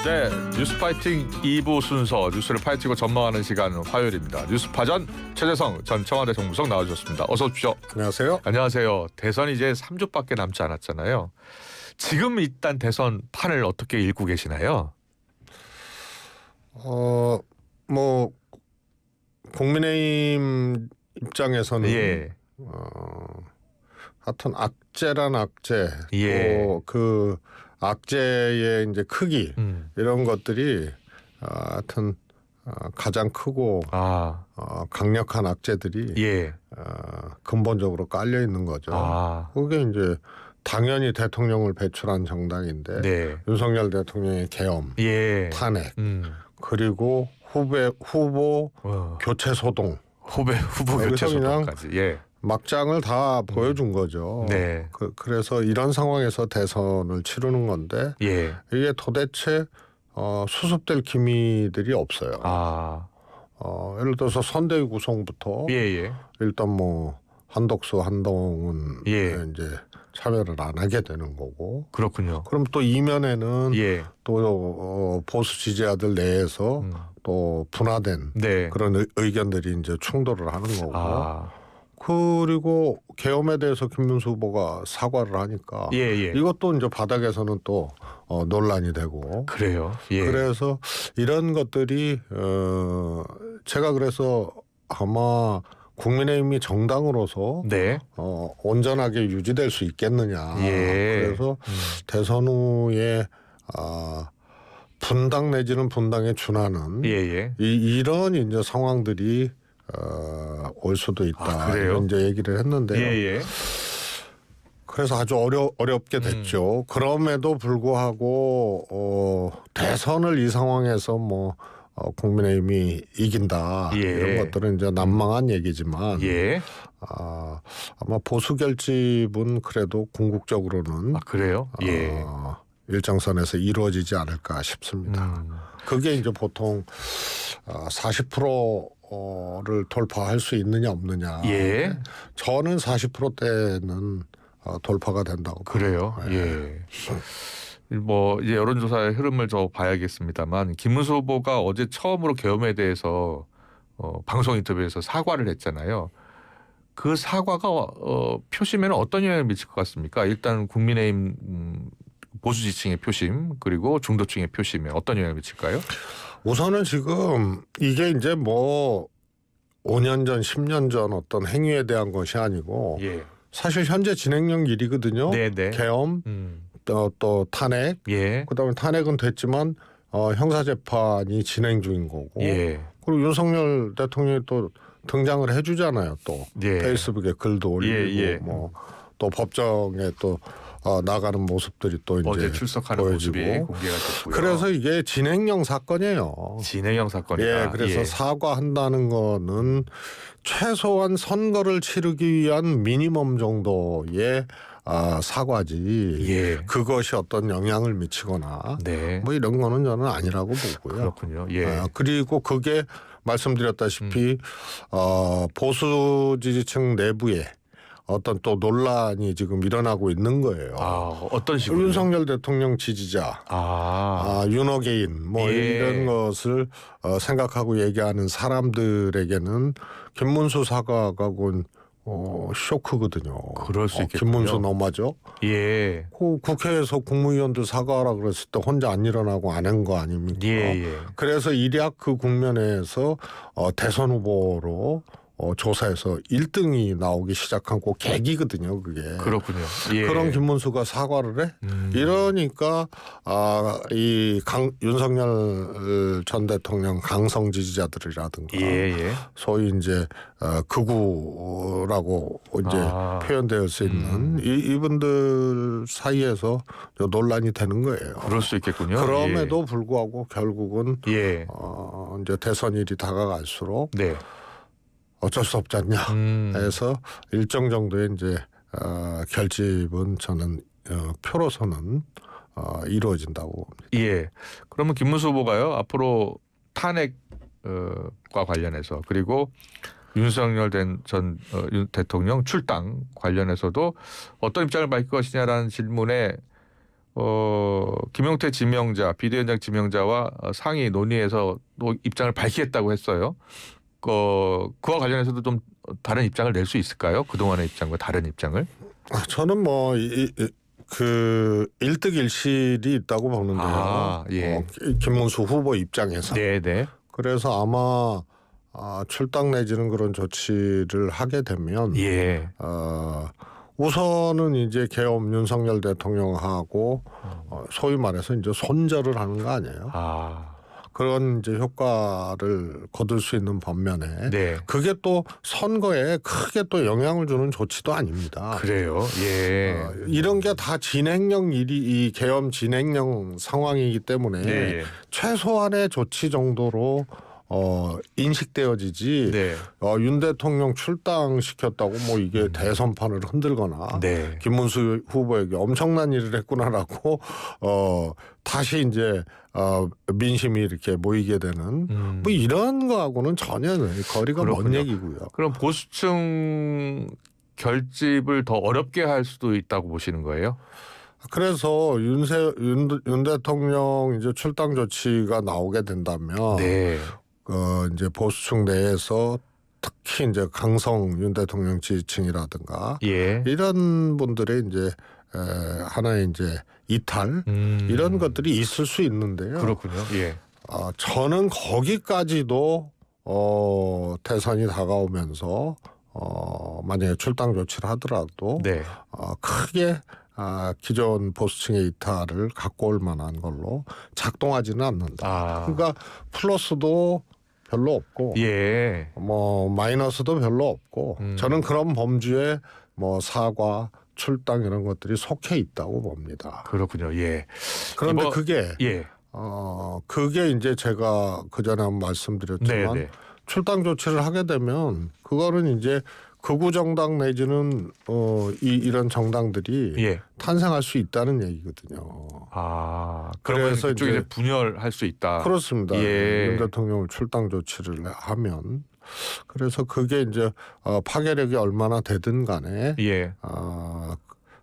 네, 뉴스파이팅 2부 순서 뉴스를 파헤치고 전망하는 시간은 화요일입니다. 뉴스파전 최재성 전 청와대 정무성 나와주셨습니다. 어서 오십시오. 안녕하세요. 안녕하세요. 대선이 이제 3주밖에 남지 않았잖아요. 지금 일단 대선 판을 어떻게 읽고 계시나요? 뭐 국민의힘 입장에서는 예. 하여튼 악재란 악재, 예. 또 그 악재의 이제 크기 이런 것들이 하여튼 가장 크고 강력한 악재들이 예. 근본적으로 깔려 있는 거죠. 그게 이제 당연히 대통령을 배출한 정당인데 네. 윤석열 대통령의 계엄, 예. 탄핵, 그리고 후보 교체 소동, 후보 교체 소동까지. 예. 막장을 다 보여준 거죠. 네. 그래서 이런 상황에서 대선을 치르는 건데 예. 이게 도대체 수습될 기미들이 없어요. 예를 들어서 선대위 구성부터 예. 일단 뭐 한덕수, 한동훈 이제 참여를 안 하게 되는 거고. 그렇군요. 그럼 또 이면에는 또 보수 지지자들 내에서 또 분화된 그런 의견들이 이제 충돌을 하는 거고. 그리고 계엄에 대해서 김문수 후보가 사과를 하니까 이것도 이제 바닥에서는 또 논란이 되고. 그래요. 예. 그래서 이런 것들이 제가 그래서 아마 국민의힘이 정당으로서 온전하게 유지될 수 있겠느냐. 그래서 대선 후에 분당 내지는 분당에 준하는 이런 이제 상황들이 올 수도 있다. 이런 이제 얘기를 했는데요. 그래서 아주 어렵게 됐죠. 그럼에도 불구하고 대선을 이 상황에서 뭐 국민의힘이 이긴다 이런 것들은 이제 난망한 얘기지만 아마 보수 결집은 그래도 궁극적으로는 그래요? 일정선에서 이루어지지 않을까 싶습니다. 그게 이제 보통 40%를 돌파할 수 있느냐 없느냐. 저는 40%대는 돌파가 된다고 그래요. 뭐 이제 여론조사의 흐름을 좀 봐야겠습니다만 김문수 후보가 어제 처음으로 계엄에 대해서 방송 인터뷰에서 사과를 했잖아요. 그 사과가 표심에는 어떤 영향을 미칠 것 같습니까? 일단 국민의힘 보수 지층의 표심 그리고 중도층의 표심에 어떤 영향을 미칠까요? 우선은 지금 이게 이제 뭐 5년 전, 10년 전 어떤 행위에 대한 것이 아니고 사실 현재 진행형 일이거든요. 계엄, 또 탄핵, 그다음에 탄핵은 됐지만 형사재판이 진행 중인 거고 그리고 윤석열 대통령이 또 등장을 해주잖아요. 또 페이스북에 글도 올리고 뭐 또 법정에 또 나가는 모습들이 또 이제 어제 출석하는 보여지고. 모습이 공개가 됐고요. 그래서 이게 진행형 사건이에요. 진행형 사건이다. 그래서 사과한다는 거는 최소한 선거를 치르기 위한 미니멈 정도의 사과지. 그것이 어떤 영향을 미치거나 뭐 이런 거는 저는 아니라고 보고요. 그렇군요. 그리고 그게 말씀드렸다시피 보수 지지층 내부에 어떤 또 논란이 지금 일어나고 있는 거예요. 어떤 식으로? 윤석열 대통령 지지자, 윤호개인 뭐 이런 것을 생각하고 얘기하는 사람들에게는 김문수 사과가 쇼크거든요. 그럴 수 있겠군요. 김문수 너무하죠. 그 국회에서 국무위원들 사과하라 그랬을 때 혼자 안 일어나고 안 한 거 아닙니까? 그래서 일약 그 국면에서 대선 후보로 조사에서 1등이 나오기 시작한 그 계기거든요. 그게. 그렇군요. 그런 김문수가 사과를 해? 이러니까 윤석열 전 대통령 강성 지지자들이라든가 소위 이제 극우라고 이제 표현되어 있는 이분들 사이에서 논란이 되는 거예요. 그럴 수 있겠군요. 그럼에도 불구하고 결국은 이제 대선일이 다가갈수록 어쩔 수 없지 않냐 해서 일정 정도의 이제 결집은 저는 표로서는 이루어진다고 봅니다. 그러면 김문수 후보가요 앞으로 탄핵과 관련해서 그리고 윤석열 전 대통령 출당 관련해서도 어떤 입장을 밝힐 것이냐라는 질문에 김용태 지명자, 비대위원장 지명자와 상위 논의해서 또 입장을 밝히겠다고 했어요. 그와 관련해서도 좀 다른 입장을 낼 수 있을까요? 그동안의 입장과 다른 입장을? 저는 뭐 그 일득일실이 있다고 보는데요. 예. 김문수 후보 입장에서. 네네. 그래서 아마 출당 내지는 그런 조치를 하게 되면 예. 우선은 이제 계엄 윤석열 대통령하고 소위 말해서 이제 손절을 하는 거 아니에요. 그런 이제 효과를 거둘 수 있는 반면에 네. 그게 또 선거에 크게 또 영향을 주는 조치도 아닙니다. 그래요. 예. 이런 게 다 진행형 일이 이 계엄 진행형 상황이기 때문에 네. 최소한의 조치 정도로 인식되어지지. 네. 윤 대통령 출당시켰다고 뭐 이게 대선판을 흔들거나 네. 김문수 후보에게 엄청난 일을 했구나라고 다시 이제 민심이 이렇게 모이게 되는 뭐 이런 거하고는 전혀 거리가 그렇군요. 먼 얘기고요. 그럼 보수층 결집을 더 어렵게 할 수도 있다고 보시는 거예요? 그래서 윤 대통령 이제 출당 조치가 나오게 된다면 네. 이제 보수층 내에서 특히 이제 강성 윤 대통령 지지층이라든가 예. 이런 분들의 이제 하나의 이제 이탈 이런 것들이 있을 수 있는데요. 그렇군요. 예. 저는 거기까지도 대선이 다가오면서 만약에 출당 조치를 하더라도 네. 크게 기존 보수층의 이탈을 갖고 올 만한 걸로 작동하지는 않는다. 그러니까 플러스도 별로 없고, 예. 뭐 마이너스도 별로 없고, 저는 그런 범주에 뭐 사과, 출당 이런 것들이 속해 있다고 봅니다. 그렇군요. 예. 그런데 그게 예. 그게 이제 제가 그 전에 한번 말씀드렸지만 네네. 출당 조치를 하게 되면 그거는 이제 극우 정당 내지는 이런 정당들이 예. 탄생할 수 있다는 얘기거든요. 그래서 그쪽에 이제 분열할 수 있다. 그렇습니다. 예. 윤 대통령을 출당 조치를 하면 그래서 그게 이제 파괴력이 얼마나 되든 간에 예.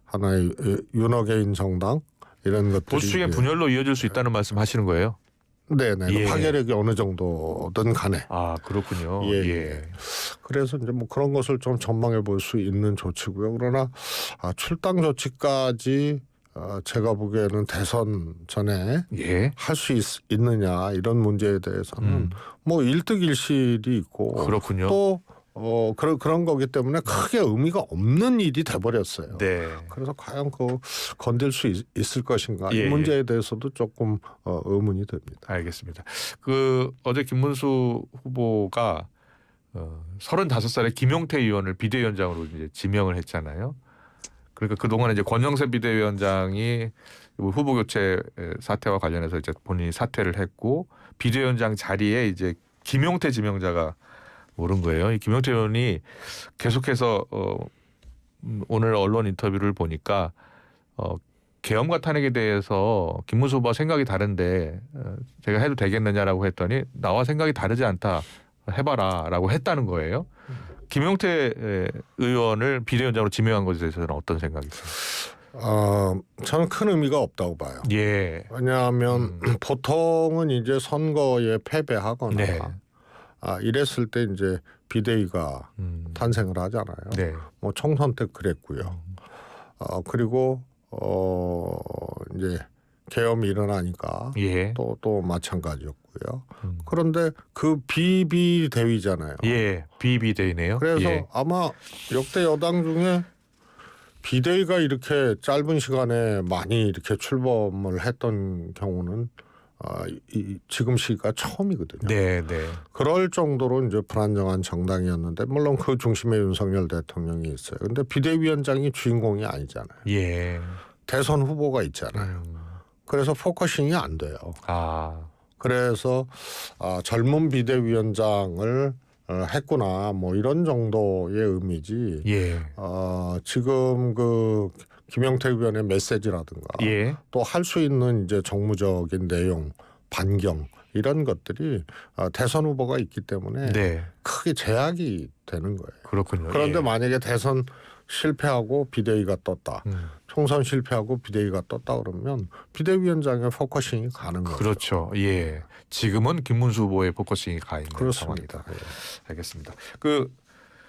하나의 윤어게인 정당 이런 것들이 보수층의 분열로 이어질 수 있다는 말씀하시는 거예요? 네네. 예. 파괴력이 어느 정도든 간에. 그렇군요. 예. 그래서 이제 뭐 그런 것을 좀 전망해 볼 수 있는 조치고요. 그러나 출당 조치까지 제가 보기에는 대선 전에 할 수 있느냐 이런 문제에 대해서는 뭐 일득일실이 있고 그렇군요. 또 그런 거기 때문에 크게 의미가 없는 일이 돼버렸어요. 네. 그래서 과연 건들 수 있을 것인가 예. 이 문제에 대해서도 조금 의문이 듭니다. 알겠습니다. 어제 김문수 후보가 35살의 김용태 의원을 비대위원장으로 이제 지명을 했잖아요. 그러니까 그동안 이제 권영세 비대위원장이 후보 교체 사태와 관련해서 이제 본인이 사퇴를 했고 비대위원장 자리에 이제 김용태 지명자가 오른 거예요. 이 김용태 의원이 계속해서 오늘 언론 인터뷰를 보니까 계엄과 탄핵에 대해서 김문수 후보와 생각이 다른데 제가 해도 되겠느냐라고 했더니 나와 생각이 다르지 않다 해봐라라고 했다는 거예요. 김용태 의원을 비대위원장으로 지명한 것에 대해서는 어떤 생각이세요? 저는 큰 의미가 없다고 봐요. 예. 왜냐하면 보통은 이제 선거에 패배하거나 네. 이랬을 때 이제 비대위가 탄생을 하잖아요. 네. 뭐 총선 때 그랬고요. 그리고 이제 계엄이 일어나니까 예. 또 마찬가지였고요. 그런데 그 비비대위잖아요. 예, 비비대위네요. 그래서 예. 아마 역대 여당 중에 비대위가 이렇게 짧은 시간에 많이 이렇게 출범을 했던 경우는 지금 시기가 처음이거든요. 네, 네. 그럴 정도로 이제 불안정한 정당이었는데 물론 그 중심에 윤석열 대통령이 있어요. 근데 비대위원장이 주인공이 아니잖아요. 예. 대선 후보가 있잖아요. 그래서 포커싱이 안 돼요. 그래서 젊은 비대위원장을 했구나 뭐 이런 정도의 의미지. 예. 지금 그 김용태 의원의 메시지라든가 예. 또 할 수 있는 이제 정무적인 내용 반경 이런 것들이 대선 후보가 있기 때문에 네. 크게 제약이 되는 거예요. 그렇군요. 그런데 예. 만약에 대선 실패하고 비대위가 떴다. 총선 실패하고 비대위가 떴다 그러면 비대위원장의 포커싱이 가는 거죠. 그렇죠. 예. 지금은 김문수 후보의 포커싱이 가 있는 그렇습니다. 상황이다. 예. 알겠습니다.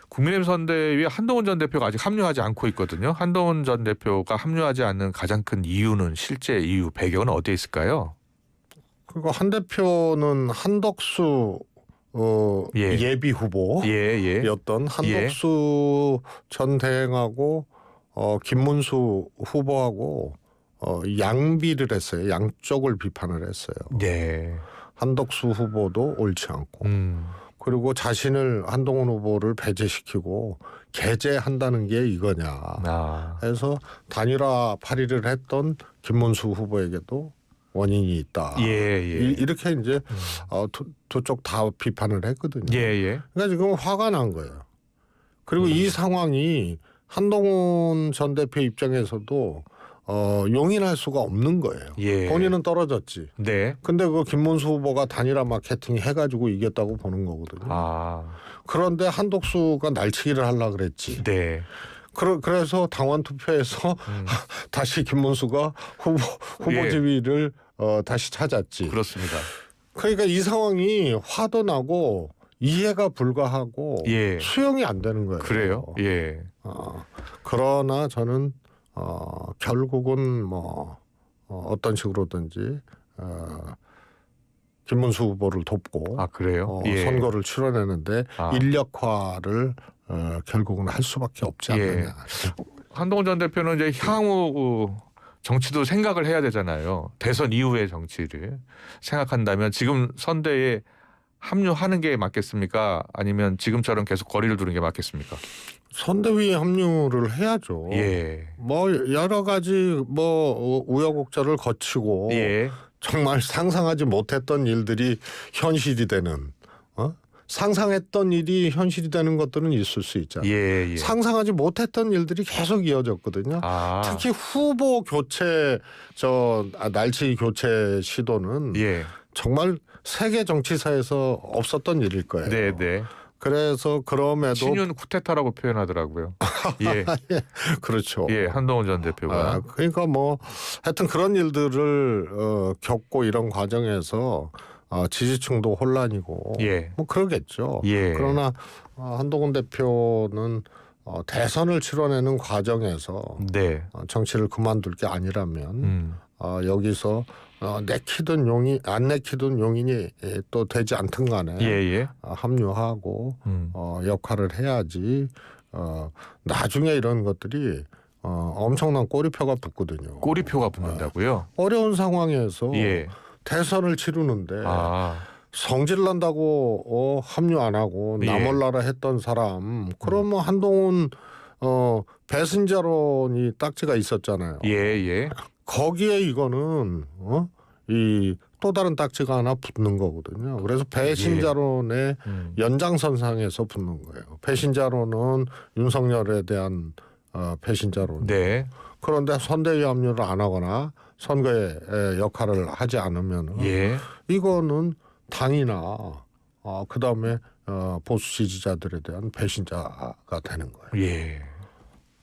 국민의힘 선대위에 한동훈 전 대표가 아직 합류하지 않고 있거든요. 한동훈 전 대표가 합류하지 않는 가장 큰 이유는 실제 이유 배경은 어디에 있을까요? 그리고 한 대표는 한덕수 예비 후보였던 한덕수 전 대행하고 김문수 후보하고 양비를 했어요. 양쪽을 비판을 했어요. 네. 한덕수 후보도 옳지 않고 그리고 자신을 한동훈 후보를 배제시키고 개제한다는 게 이거냐. 해서 단일화 발의를 했던 김문수 후보에게도 원인이 있다. 이렇게 이제 두 쪽 다 비판을 했거든요. 그러니까 지금 화가 난 거예요. 그리고 이 상황이 한동훈 전 대표 입장에서도 용인할 수가 없는 거예요. 본인은 떨어졌지. 네. 근데 그 김문수 후보가 단일화 마케팅 해가지고 이겼다고 보는 거거든요. 그런데 한덕수가 날치기를 하려고 그랬지. 네. 그래서 당원 투표에서 다시 김문수가 후보 지위를 다시 찾았지. 그렇습니다. 그러니까 이 상황이 화도 나고 이해가 불가하고 수용이 안 되는 거예요. 그래요? 예. 그러나 저는 결국은 어떤 식으로든지 김문수 후보를 돕고 그래요? 선거를 치러내는데 인력화를 결국은 할 수밖에 없지 않느냐. 한동훈 전 대표는 이제 향후 정치도 생각을 해야 되잖아요. 대선 이후의 정치를 생각한다면 지금 선대에 합류하는 게 맞겠습니까? 아니면 지금처럼 계속 거리를 두는 게 맞겠습니까? 선대위에 합류를 해야죠. 여러 가지 우여곡절을 거치고 정말 상상하지 못했던 일들이 현실이 되는 상상했던 일이 현실이 되는 것들은 있을 수 있잖아요. 상상하지 못했던 일들이 계속 이어졌거든요. 특히 후보 교체 날치기 교체 시도는 정말 세계 정치사에서 없었던 일일 거예요. 그래서 그럼에도 신윤 쿠데타라고 표현하더라고요. 그렇죠. 한동훈 전 대표가. 그러니까 하여튼 그런 일들을 겪고 이런 과정에서 지지층도 혼란이고 그러겠죠. 그러나 한동훈 대표는 대선을 치러내는 과정에서 정치를 그만둘 게 아니라면 여기서 내키든 안 내키든 용인이 또 되지 않든 간에 합류하고 역할을 해야지 나중에 이런 것들이 엄청난 꼬리표가 붙거든요. 꼬리표가 붙는다고요? 어려운 상황에서 대선을 치르는데 성질 난다고 합류 안 하고 나몰라라 했던 사람 그러면 한동훈 배신자론이 딱지가 있었잖아요. 거기에 이거는 이 또 다른 딱지가 하나 붙는 거거든요. 그래서 배신자론의 연장선상에서 붙는 거예요. 배신자론은 윤석열에 대한 배신자론. 그런데 선대위 합류를 안 하거나 선거에 역할을 하지 않으면 이거는 당이나 그다음에 보수 지지자들에 대한 배신자가 되는 거예요.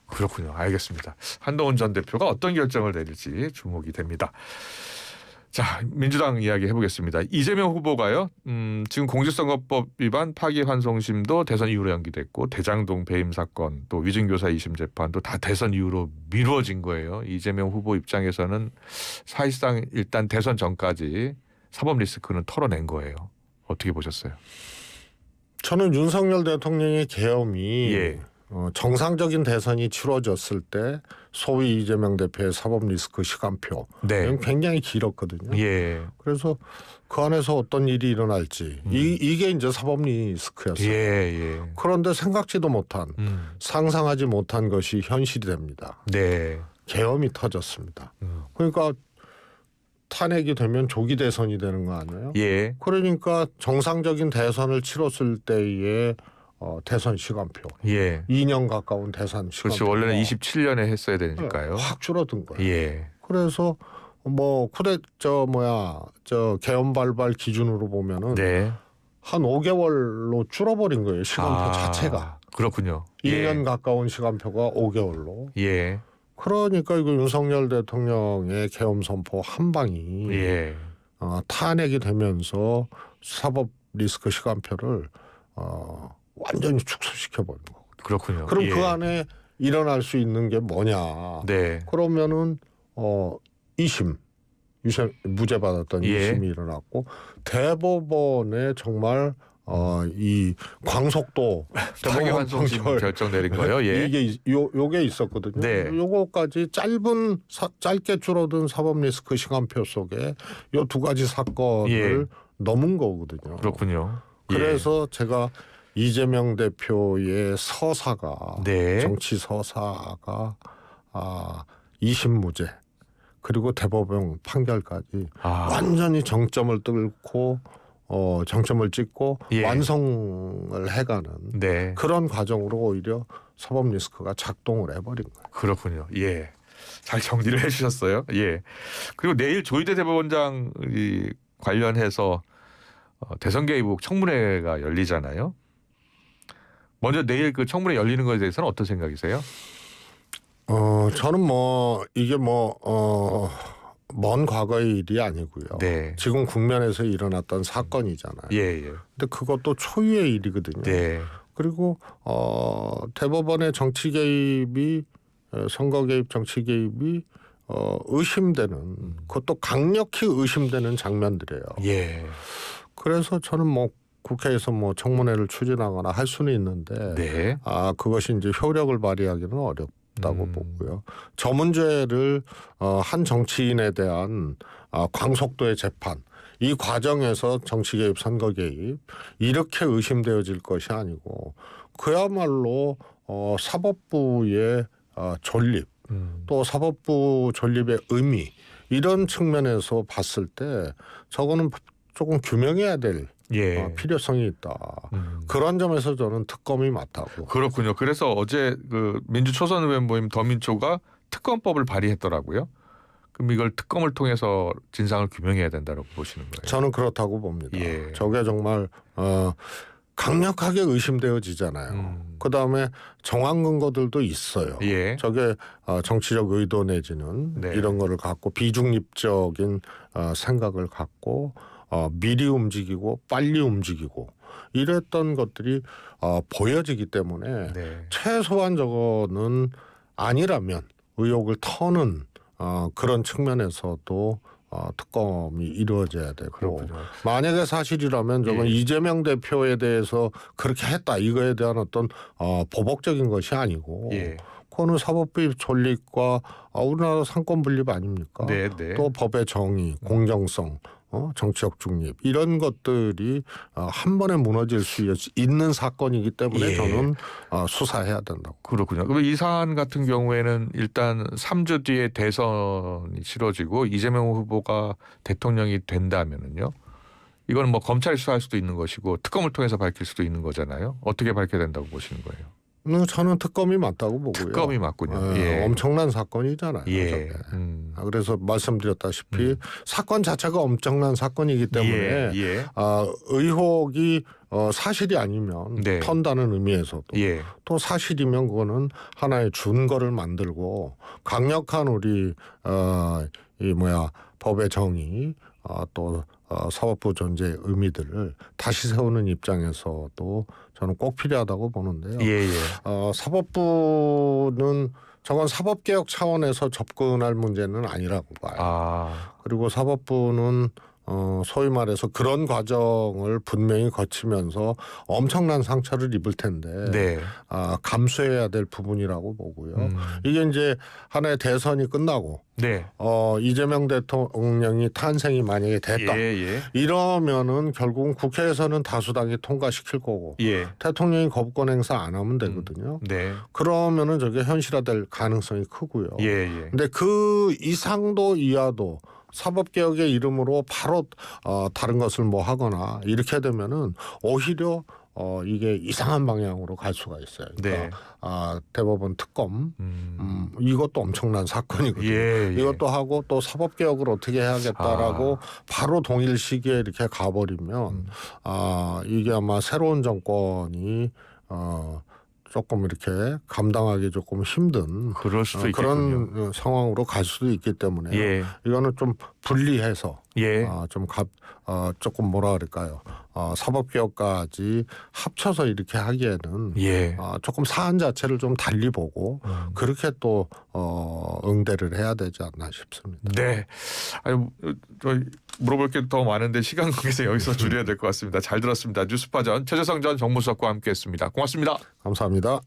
그렇군요. 알겠습니다. 한동훈 전 대표가 어떤 결정을 내릴지 주목이 됩니다. 자, 민주당 이야기 해보겠습니다. 이재명 후보가요. 지금 공직선거법 위반 파기환송심도 대선 이후로 연기됐고 대장동 배임 사건 또 위증교사 2심 재판도 다 대선 이후로 미루어진 거예요. 이재명 후보 입장에서는 사실상 일단 대선 전까지 사법 리스크는 털어낸 거예요. 어떻게 보셨어요? 저는 윤석열 대통령의 계엄이 정상적인 대선이 치러졌을 때 소위 이재명 대표의 사법 리스크 시간표 굉장히 길었거든요. 그래서 그 안에서 어떤 일이 일어날지 이게 이제 사법 리스크였어요. 그런데 생각지도 못한 상상하지 못한 것이 현실이 됩니다. 계엄이 터졌습니다. 그러니까 탄핵이 되면 조기 대선이 되는 거 아니에요? 그러니까 정상적인 대선을 치렀을 때의 대선 시간표. 2년 가까운 대선 시간표. 그렇죠. 원래는 27년에 했어야 되니까요. 확 줄어든 거예요. 그래서 뭐 개헌 발발 기준으로 보면은 네. 한 5개월로 줄어버린 거예요. 시간표 자체가. 그렇군요. 1년 가까운 시간표가 5개월로. 예. 그러니까 이거 윤석열 대통령의 계엄 선포 한 방이 탄핵이 되면서 사법 리스크 시간표를 완전히 축소시켜 버린 거고. 그렇군요. 그럼 그 안에 일어날 수 있는 게 뭐냐? 네. 그러면은 2심 무죄 받았던 2심이 일어났고 대법원에 정말 이 광속도 대법원 판결 결정 내린 거예요. 예. 이게 요게 있었거든요. 네. 요거까지 짧게 줄어든 사법 리스크 시간표 속에 요 두 가지 사건을 넘은 거거든요. 그렇군요. 그래서 제가 이재명 대표의 서사가 정치 서사가 2심 무죄 그리고 대법원 판결까지 완전히 정점을 뚫고 정점을 찍고 완성을 해가는 그런 과정으로 오히려 사법 리스크가 작동을 해버린 거예요. 그렇군요. 예, 잘 정리를 해주셨어요. 예. 그리고 내일 조희대 대법원장 관련해서 대선 개입 의혹 청문회가 열리잖아요. 먼저 내일 그 청문회 열리는 것에 대해서는 어떤 생각이세요? 저는 이게 먼 과거의 일이 아니고요. 지금 국면에서 일어났던 사건이잖아요. 근데 그것도 초유의 일이거든요. 그리고 대법원의 정치 개입이 선거 개입, 정치 개입이 의심되는 그것도 강력히 의심되는 장면들이에요. 그래서 저는 국회에서 청문회를 추진하거나 할 수는 있는데 그것이 이제 효력을 발휘하기는 어렵다고 보고요. 저 문제를 한 정치인에 대한 광속도의 재판 이 과정에서 정치 개입, 선거 개입 이렇게 의심되어질 것이 아니고 그야말로 사법부의 존립 또 사법부 존립의 의미 이런 측면에서 봤을 때 저거는 조금 규명해야 될 필요성이 있다. 그런 점에서 저는 특검이 맞다고. 그렇군요. 그래서 어제 그 민주초선의원 모임 더민초가 특검법을 발의했더라고요. 그럼 이걸 특검을 통해서 진상을 규명해야 된다고 보시는 거예요? 저는 그렇다고 봅니다. 저게 정말 강력하게 의심되어지잖아요. 그다음에 정황 근거들도 있어요. 저게 정치적 의도 내지는 이런 거를 갖고 비중립적인 생각을 갖고 미리 움직이고 빨리 움직이고 이랬던 것들이 보여지기 때문에 최소한 저거는 아니라면 의혹을 터는 그런 측면에서도 특검이 이루어져야 되고 만약에 사실이라면 저건 이재명 대표에 대해서 그렇게 했다 이거에 대한 어떤 보복적인 것이 아니고 그거는 사법부의 존립과 우리나라 상권 분립 아닙니까? 또 법의 정의, 공정성 정치적 중립 이런 것들이 한 번에 무너질 수 있는 사건이기 때문에 저는 수사해야 된다고. 그렇군요. 그럼 이 사안 같은 경우에는 일단 3주 뒤에 대선이 치러지고 이재명 후보가 대통령이 된다면은요. 이건 검찰이 수사할 수도 있는 것이고 특검을 통해서 밝힐 수도 있는 거잖아요. 어떻게 밝혀야 된다고 보시는 거예요? 저는 특검이 맞다고 보고요. 특검이 맞군요. 엄청난 사건이잖아요. 그래서 말씀드렸다시피 사건 자체가 엄청난 사건이기 때문에 의혹이 사실이 아니면 턴다는 의미에서도 또 사실이면 그거는 하나의 준거를 만들고 강력한 우리 법의 정의 또 사법부 존재의 의미들을 다시 세우는 입장에서도 저는 꼭 필요하다고 보는데요. 사법부는 저건 사법개혁 차원에서 접근할 문제는 아니라고 봐요. 그리고 사법부는 소위 말해서 그런 과정을 분명히 거치면서 엄청난 상처를 입을 텐데 감수해야 될 부분이라고 보고요. 이게 이제 하나의 대선이 끝나고 이재명 대통령이 탄생이 만약에 됐다. 이러면은 결국은 국회에서는 다수당이 통과시킬 거고 대통령이 거부권 행사 안 하면 되거든요. 그러면은 저게 현실화될 가능성이 크고요. 근데 그 이상도 이하도 사법개혁의 이름으로 바로 다른 것을 하거나 이렇게 되면은 오히려 이게 이상한 방향으로 갈 수가 있어요. 그러니까 네. 대법원 특검 이것도 엄청난 사건이거든요. 예, 예. 이것도 하고 또 사법개혁을 어떻게 해야겠다라고 바로 동일 시기에 이렇게 가버리면 이게 아마 새로운 정권이 조금 이렇게 감당하기 조금 힘든 그럴 수도 있겠군요. 그런 상황으로 갈 수도 있기 때문에 예. 이거는 좀 분리해서 예. 조금 뭐라 그럴까요? 사법개혁까지 합쳐서 이렇게 하기에는 예. 조금 사안 자체를 좀 달리 보고 그렇게 또 응대를 해야 되지 않나 싶습니다. 네. 아니, 저 물어볼 게 더 많은데 시간 관계상 여기서 줄여야 될 것 같습니다. 잘 들었습니다. 뉴스파전 최재성 전 정무수석과 함께했습니다. 고맙습니다. 감사합니다.